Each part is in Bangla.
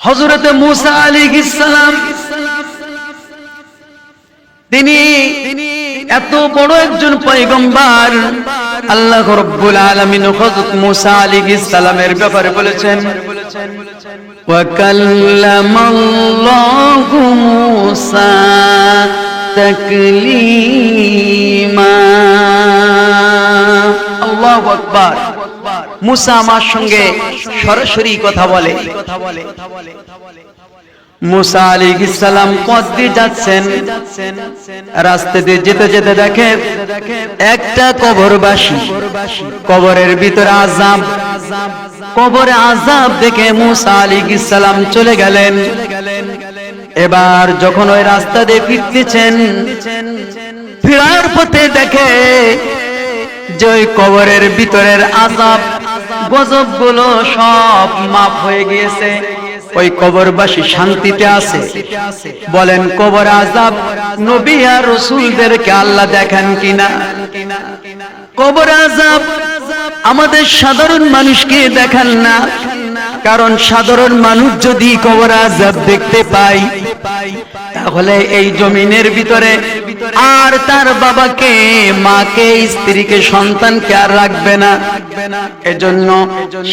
হযরত মুসা আলাইহিস সালাম তিনি এত বড় একজন পয়গম্বর, আল্লাহ রাব্বুল আলামিন হযরত মুসা আলাইহিস সালামের ব্যাপারে বলেছেন, ওয়া কাল্লামাল্লাহু মুসা তাকলিমা। আল্লাহু আকবার। মুসা আমার সঙ্গে সরাসরি কথা বলে। মুসা আলাইহিস সালাম পথ দিয়ে যাচ্ছেন, রাস্তা দিয়ে যেতে যেতে দেখে একটা কবরবাসী, কবরের ভিতরে আযাব, কবরে আযাব দেখে মুসা আলাইহিস সালাম চলে গেলেন। এবার যখন ওই রাস্তা দিয়ে ফিরতেছেন, ফেরার পথে দেখে যে ওই কবরের ভিতরের আযাব গজবগুলো সব মাফ হয়ে গিয়েছে। ওই কবরবাসী শান্তিতে আছে। বলেন কবর আযাব নবী আর রাসূলদেরকে আল্লাহ দেখেন কিনা? কবর আযাব আমাদের সাধারণ মানুষকে দেখান না, কারণ সাধারণ মানুষ যদি কবর আযাব দেখতে পায় তাহলে এই জমিনের ভিতরে আর তার বাবাকে, মাকে, স্ত্রীকে, সন্তানকে আর রাখবে না। এজন্য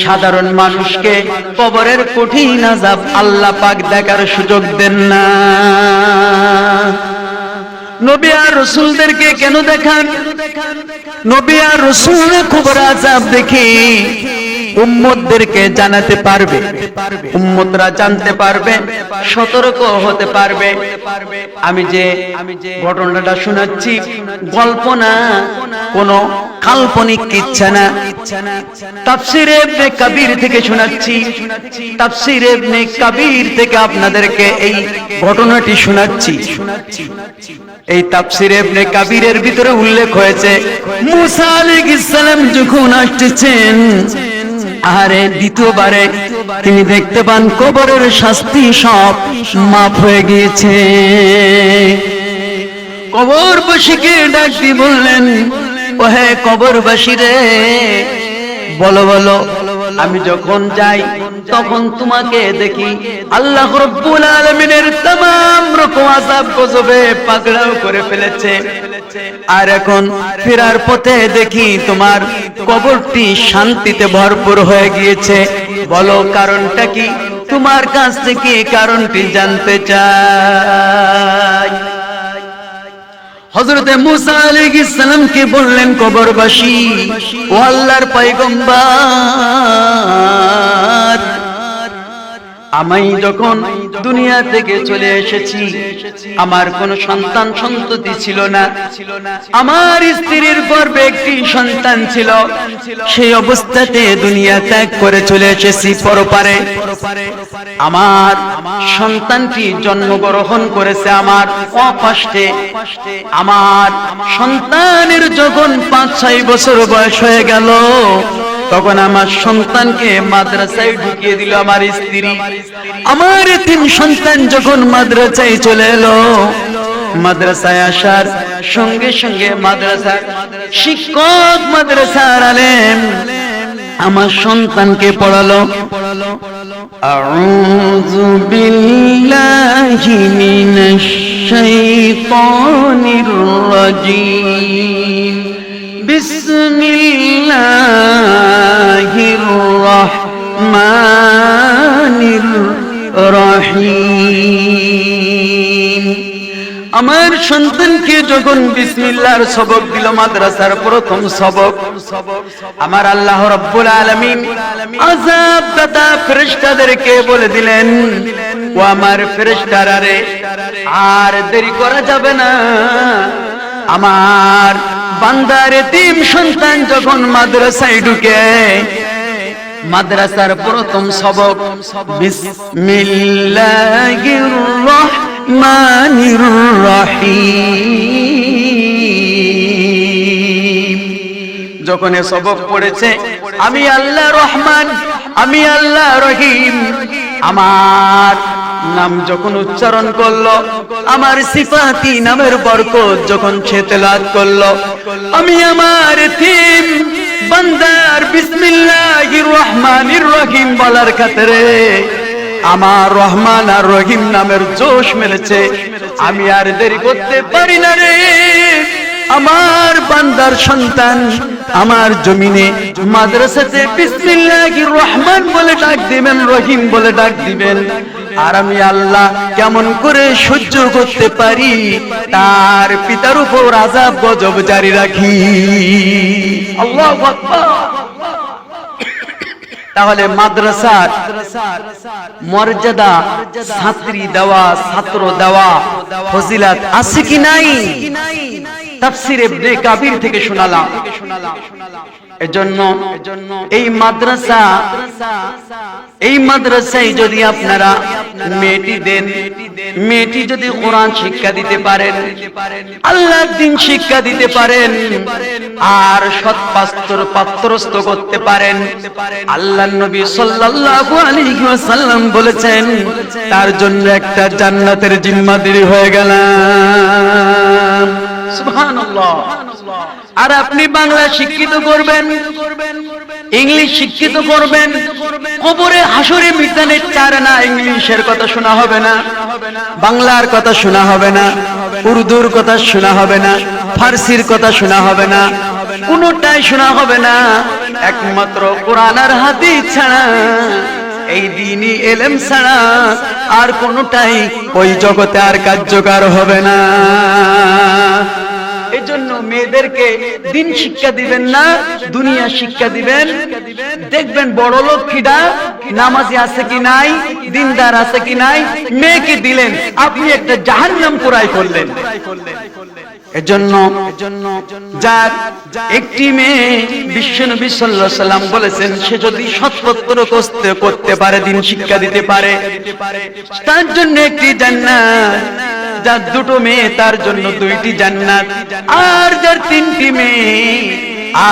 সাধারণ মানুষকে কবরের কঠিন আযাব আল্লাহ পাক দেখার সুযোগ দেন না। নবী আর রাসূলদেরকে কেন দেখান? নবী আর রাসূলরা কবর আযাব দেখে উম্মতদেরকে জানাতে পারবে, উম্মতরা জানতে পারবে, সতর্ক হতে পারবে। আমি যে ঘটনাটা শোনাচ্ছি গল্প না, কোন কাল্পনিক কিচ্ছা না। তাফসীর ইবনে কাবীর থেকে শোনাচ্ছি, তাফসীর ইবনে কাবীর থেকে আপনাদেরকে এই ঘটনাটি শোনাচ্ছি। এই তাফসীর ইবনে কাবীরের ভিতরে উল্লেখ হয়েছে, মুসা আলাইহিস সালাম যখন আসছেন, আরে দ্বিতীয়বারে তিনি দেখতে পান কবরের শাস্তি সব মাফ হয়ে গিয়েছে। কবরবাসীকে ডাক দিয়ে বললেন, ওহে কবরবাসী রে, বলো বলো, আমি যখন যাই তখন তোমাকে দেখি আল্লাহ রাব্বুল আলামিনের तमाम রকম আযাব গজবে পাকড়াও করে ফেলেছে, আর এখন ফেরার পথে দেখি তোমার কবরটি শান্তিতে ভরপুর হয়ে গিয়েছে। বলো কারণটা কি? তোমার কাছ থেকে কারণটি জানতে চাই। হযরতে মুসা আলাইহিস সালামকে বললেন কবরবাসী, ও আল্লাহর পয়গম্বর, আমি যখন দুনিয়া থেকে চলে এসেছি আমার কোনো সন্তান সন্ততি ছিল না, আমার স্ত্রীর গর্ভে একটি সন্তান ছিল, সেই অবস্থাতে দুনিয়া ত্যাগ করে চলে এসেছি পরপারে। আমার সন্তানটি জন্মগ্রহণ করেছে আমার অকষ্টে। আমার সন্তানের যখন 5-6 বছর বয়স হয়ে গেল তখন আমার সন্তানকে মাদ্রাসায় ঢুকিয়ে দিল আমার স্ত্রী। আমার এতিম সন্তান যখন মাদ্রাসায় চলে এলো, মাদ্রাসায় আসার সঙ্গে সঙ্গে মাদ্রাসার শিক্ষক, মাদ্রাসার আলেম আমার সন্তানকে পড়ালো, আউযু বিল্লাহি মিনাশ শাইতানির রাজীম, বিসমিল্লাহির রহমানির রহিম। আমার সন্তানকে যখন বিসমিল্লাহর সবক দিল, মাদ্রাসার প্রথম সবক, আমার আল্লাহ রাব্বুল আলামিন আযাবদাতা ফেরেশতাদেরকে বলে দিলেন, ও আমার ফেরেশতারা রে, আর দেরি করা যাবে না। আমার বান্দার এতিম সন্তান যখন মাদ্রাসায় ঢুকে, মাদ্রাসার প্রথম সবক বিসমিল্লাহির রহমানির রহিম। যখন এ সবক পড়েছে, আমি আল্লাহ রহমান, আমি আল্লাহ রহিম, আমার নাম যখন উচ্চারণ করলো, আমার সিফাতি নামের বরকত যখন সে তেলাওয়াত করলো, আমি আমার এতিম বান্দার বিসমিল্লাহির রহমানির রহিম বলার খাতিরে আমার রহমান আর রহিম নামের জোশ মেলেছে, আমি আর দেরি করতে পারি না রে। আমার বান্দার সন্তান আমার জমিনে মাদ্রাসাতে বিসমিল্লাহির রহমান বলে ডাক দিবেন, রহিম বলে ডাক দিবেন, আর আমি আল্লাহ কেমন করে সহ্য করতে পারি, তার পিতার উপর আযাব গজব জারি রাখি। আল্লাহু আকবার। তাহলে মাদ্রাসার মর্যাদা, ছাত্রী দেওয়া, ছাত্র দেওয়া ফজিলত আছে কি নাই? তাফসীর ইবনে কাবির থেকে শোনালাম। এজন্য এই মাদ্রাসায় যদি আপনারা মেয়েটি দেন, মেয়েটি যদি কোরআন শিক্ষা দিতে পারেন, আল্লাহর দ্বীন শিক্ষা দিতে পারেন, আর সৎ পাত্রস্থ করতে পারেন, আল্লাহর নবী সাল্লাল্লাহু আলাইহি ওয়াসাল্লাম বলেছেন তার জন্য একটা জান্নাতের জিম্মাদারি হয়ে গেল। সুবহানাল্লাহ। আর আপনি বাংলা শিক্ষিত করবেন, ইংলিশ শিক্ষিত করবেন, কবরে হাসরে মিজানের চারে না ইংলিশের কথা শোনা হবে না, বাংলার কথা শোনা হবে না, উর্দুর কথা শোনা হবে না, ফার্সির কথা শোনা হবে না, কোনটাই শোনা হবে না, একমাত্র কোরআন আর হাদিস ছাড়া, এই দ্বীনি ইলম ছাড়া আর কোনটাই ওই জগতে আর কার্যকর হবে না। এজন্য মেয়েদেরকে দ্বীন শিক্ষা দিবেন না, দুনিয়া শিক্ষা দিবেন। দেখবেন বড় লক্ষ্মীরা নামাজি আছে কি নাই, দিনদার আছে কি নাই, মেয়েকে দিলেন, আপনি একটা জাহান্নাম কুরাই করলেন। এজন্য যার একটি মেয়ে বিশ্বনবী সাল্লাল্লাহু আলাইহি সাল্লাম বলেছেন সে যদি সৎপত্র করতে পারে, দ্বীন শিক্ষা দিতে পারে, তার জন্য একটি জান্নাত, যার দুটো মেয়ে তার জন্য দুইটি জান্নাত, আর যার তিনটি মেয়ে,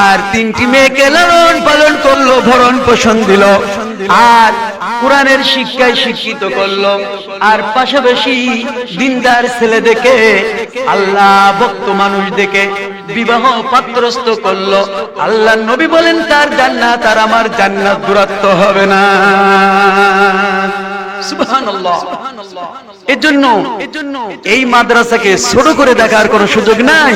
আর তিনটি মেয়েকে লালন পালন করলো, ভরণ পোষণ দিল, আর কোরআনের শিক্ষায় শিক্ষিত করলো, আর পাশাপাশি দিনদার ছেলে দেখে, আল্লাহ ভক্ত মানুষ দেখে বিবাহ পাত্রস্থ করলো, আল্লাহ নবী বলেন তার জান্নাত আর আমার জান্নাত দূরত্ব হবে না। সুবহানাল্লাহ। এজন্য এই মাদ্রাসাকে ছোট করে দেখার কোনো সুযোগ নাই।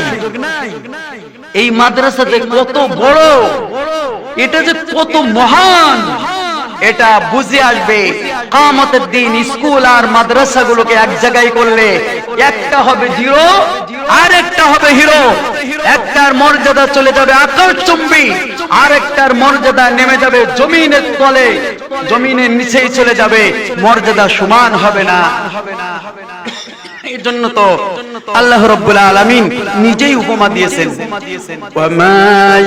এই মাদ্রাসাতে কত বড়, এটা যে কত মহান, এটা বুঝে আসবে কিয়ামতের দিন। স্কুল আর মাদ্রাসাগুলোকে এক জায়গায় করলে একটা হবে জিরো আর একটা হবে হিরো। একটার মর্যাদা চলে যাবে আকাশচুম্বী, আর একটার মর্যাদা নেমে যাবে জমিনের তলে, জমিনের নিচেই চলে যাবে, মর্যাদা সমান হবে না। এজন্য তো আল্লাহ রাব্বুল আলামিন নিজেই উপমা দিয়েছেন, ওয়ামা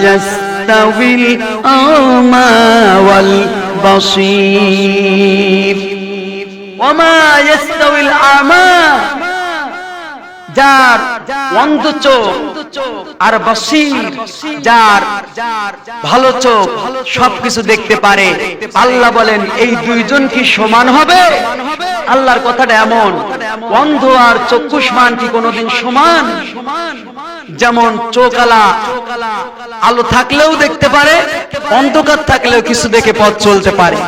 ইয়াস্তাউিল আমা ওয়াল বাসীর, ওয়ামা ইয়াস্তাউিল আমা, যার অন্ধ চোখ আর বাসীর, যার ভালো চোখ সবকিছু দেখতে পারে, আল্লাহ বলেন এই দুইজন কি সমান হবে? আল্লাহর কথাটা এমন, অন্ধ আর চক্ষুষ্মান কি কোনোদিন সমান? যেমন চোখালা আলো থাকলেও দেখতে পারে, অন্ধকার থাকলেও কিছু দেখে পথ চলতে পারে,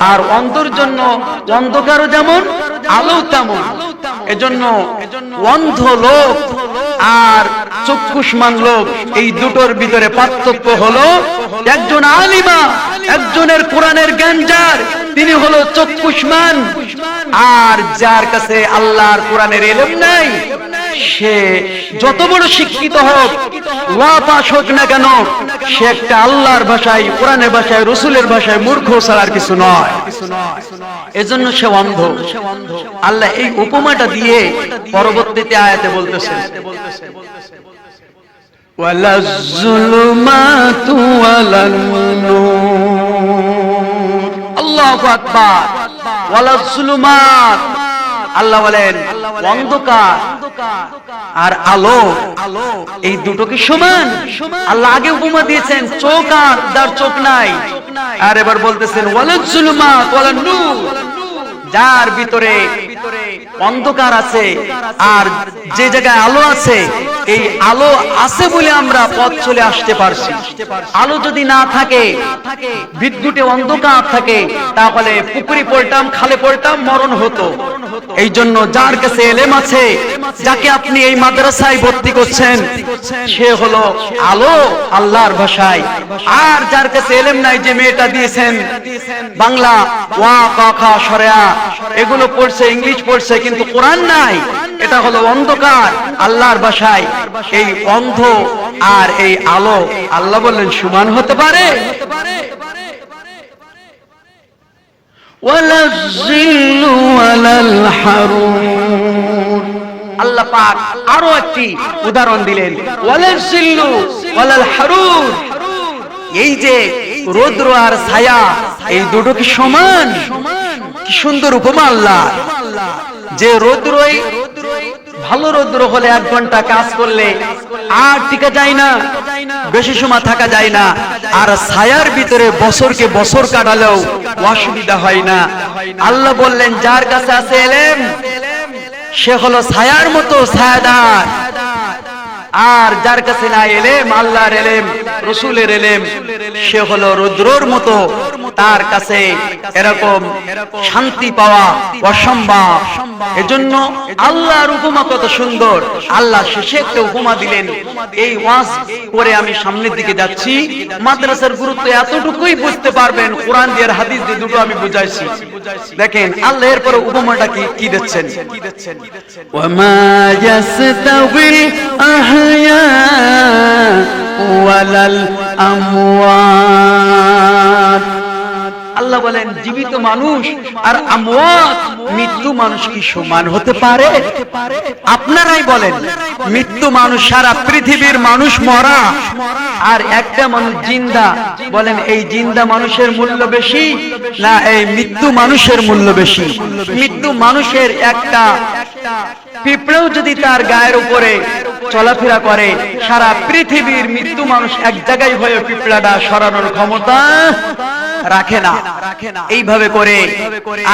আর অন্ধর জন্য অন্ধকারও যেমন আলো তেমন। এজন্য অন্ধ লোক আর চক্ষুষ্মান লোক, এই দুটোর ভিতরে পার্থক্য হলো একজন আলিমা, একজনের কোরআনের জ্ঞান যার, তিনি হলো চক্ষুষ্মান, আর যার কাছে আল্লাহর কোরআনের ইলম নাই, সে যত বড় শিক্ষিত হোক, ওয়া পাস হোক না কেন, সে একটা আল্লাহর ভাষায়, কোরআনের ভাষায়, রাসূলের ভাষায় মূর্খ ছাড়া আর কিছু নয়। এজন্য সে অন্ধ। আল্লাহ এই উপমাটা দিয়ে পরবর্তীতে আয়াতে বলতেছেন, ওয়ালাজ যুলুমাতু ওয়ালান নূর। আল্লাহু আকবার। ওয়ালাজ যুলুমাত, আল্লাহ বলেন অন্ধকার আর আলো, এই দুটো কি সমান? আল্লাহ আগে উপমা দিয়েছেন চোখ আর যার চোখ নাই, আর এবার বলতেছেন ওয়ালাজ যুলুমাত ওয়ালান নূর, যার ভিতরে অন্ধকার আছে আর যে জায়গায় আলো আছে, এই আলো আছে বলে আমরা পথ চলে আসতে পারছি। আলো যদি না থাকে, বিদ্যুটে অন্ধকার থাকে, তাহলে পুকুরে পড়তাম, খালে পড়তাম, মরণ হতো। এই জন্য যার কাছে এলেম আছে, যাকে আপনি এই মাদ্রাসায় ভর্তি করছেন, সে হলো আলো আল্লাহর ভাষায়। আর যার কাছে এলেম নাই, যে মেয়েটা দিয়েছেন বাংলা ওয়া কা খা সরেয়া এগুলো পড়ছে, ইংলিশ পড়ছে, কিন্তু কোরআন নাই, এটা হলো অন্ধকার আল্লাহর ভাষায়। এই অন্ধ আর এই আলো, আল্লাহ বললেন সমান হতে পারে? আল্লাহ পাক আরো একটি উদাহরণ দিলেন, ওয়ালাজিল্লু ওয়ালাল হারুর। এই যে রৌদ্র আর ছায়া, এই দুটো কি সমান? কি সুন্দর উপমা আল্লাহ। যে রৌদ্রই ভালো রৌদ্র হলে 1 ঘন্টা কাজ করলে আর টিকা যায় না, বেশি সময় থাকা যায় না। আর ছায়ার ভিতরে বছরকে বছর কাটালেও অসুবিধা হয় না। আল্লাহ বললেন যার কাছে আছে এলেম, সে হলো ছায়ার মতো ছায়াদার। আর যার কাছে নাই এলেম, আল্লাহর এলেম, রাসূলের এলেম, সে হলো রৌদ্রর মতো। তার কাছে এরকম শান্তি পাওয়া অসম্ভব। এজন্য আল্লাহর উপমা কত সুন্দর। আল্লাহ শেষে একটা উপমা দিলেন। এই ওয়াজ করে আমি সামনের দিকে যাচ্ছি। মাদ্রাসার গুরুত্ব এতটুকুই বুঝতে পারবেন, কোরআন দিয়ে আর হাদিস দিয়ে দুটো আমি বুঝাইছি। দেখেন আল্লাহ এরপরে উপমাটা কি দিচ্ছেন। ওয়ামা ইয়াসতাবিল আহইয়া ওয়ালাল আমওয়াত। আল্লাহ বলেন জীবিত মানুষ আর আমওয়াত, মৃত্যু মানুষ কি সমান হতে পারে? আপনারাই বলেন, মৃত্যু মানুষ, সারা পৃথিবীর মানুষ মরা, আর একটা মানুষ জিন্দা। বলেন এই জিন্দা মানুষের মূল্য বেশি না এই মৃত্যু মানুষের মূল্য বেশি? মৃত্যু মানুষের একটা পিঁপড়েও যদি তার গায়ের উপরে চলাফেরা করে, সারা পৃথিবীর মৃত্যু মানুষ এক জায়গায় হয়ে পিঁপড়াটা সরানোর ক্ষমতা রাখে না। এইভাবে করে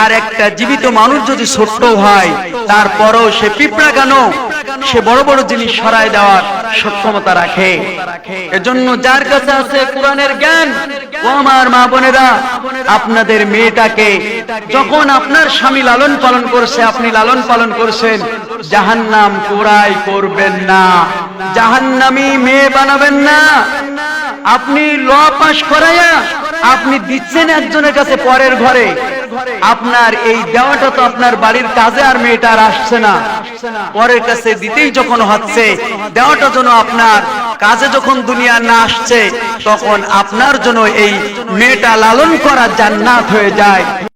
আর একটা জীবিত মানুষ যদি ছোট্ট হয়, তারপরও সে পিঁপড়া কেন, সে বড় বড় জিনিস সরায় দেওয়ার সক্ষমতা রাখে। এজন্য যার কাছে আছে কোরআনের জ্ঞান, ও আমার মা বোনেরা, আপনাদের মেয়েটাকে যখন আপনার স্বামী লালন পালন করছে, আপনি লালন পালন করছেন, জাহান্নাম কুড়াই করবেন না, জাহান্নামী মেয়ে বানাবেন না। আপনি ল পাস করাইয়া আপনি দিচ্ছেন একজনের কাছে পরের ঘরে, আপনার এই দেওয়াটা তো আপনার বাড়ির কাজে আর মেয়েটা আর আসছে না, পরের কাছে দিতেই যখন হচ্ছে, দেওয়াটা যেন আপনার কাজে যখন দুনিয়া না আসছে, তখন আপনার জন্য এই মেয়েটা লালন করা জান্নাত হয়ে যায়।